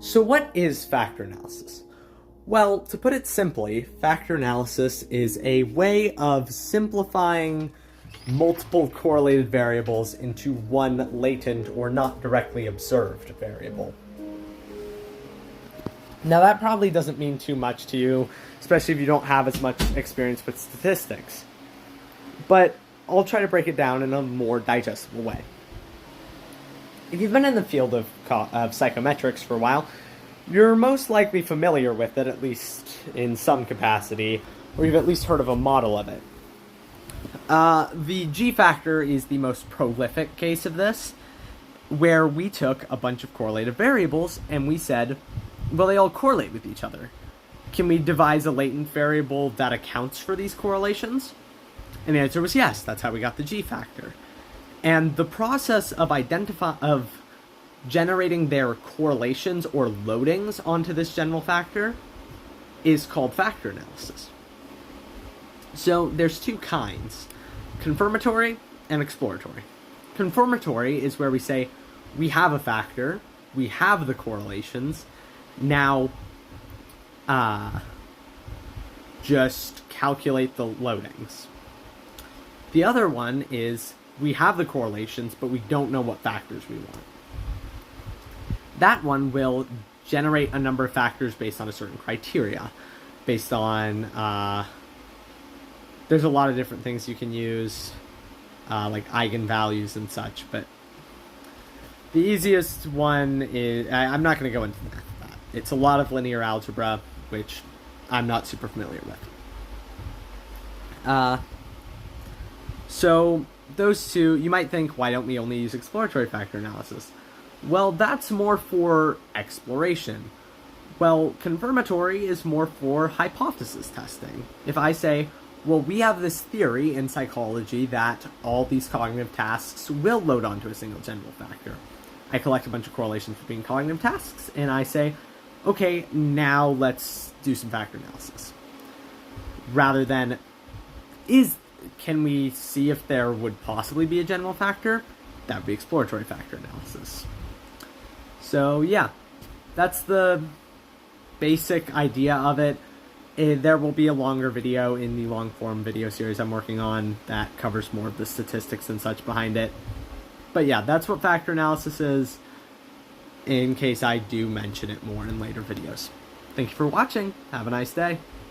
So what is factor analysis? Well, to put it simply, factor analysis is a way of simplifying multiple correlated variables into one latent or not directly observed variable. Now that probably doesn't mean too much to you, especially if you don't have as much experience with statistics. But I'll try to break it down in a more digestible way. If you've been in the field of psychometrics for a while, you're most likely familiar with it, at least in some capacity, or you've at least heard of a model of it. The G-factor is the most prolific case of this, where we took a bunch of correlated variables and we said, well, they all correlate with each other. Can we devise a latent variable that accounts for these correlations? And the answer was yes. That's how we got the G-factor. And the process of generating their correlations or loadings onto this general factor is called factor analysis. So there's two kinds, confirmatory and exploratory. Confirmatory is where we say, we have a factor, we have the correlations, now just calculate the loadings. The other one is, we have the correlations, but we don't know what factors we want. That one will generate a number of factors based on a certain criteria, based on, there's a lot of different things you can use, like eigenvalues and such, but the easiest one is, I'm not going to go into the math of that. It's a lot of linear algebra, which I'm not super familiar with. So those two, you might think, why don't we only use exploratory factor analysis? Well, that's more for exploration. Well, confirmatory is more for hypothesis testing. If I say, well, we have this theory in psychology that all these cognitive tasks will load onto a single general factor. I collect a bunch of correlations between cognitive tasks, and I say, okay, now let's do some factor analysis. Rather than, can we see if there would possibly be a general factor? That would be exploratory factor analysis. So yeah, that's the basic idea of it. There will be a longer video in the long-form video series I'm working on that covers more of the statistics and such behind it. But yeah, that's what factor analysis is, in case I do mention it more in later videos. Thank you for watching. Have a nice day.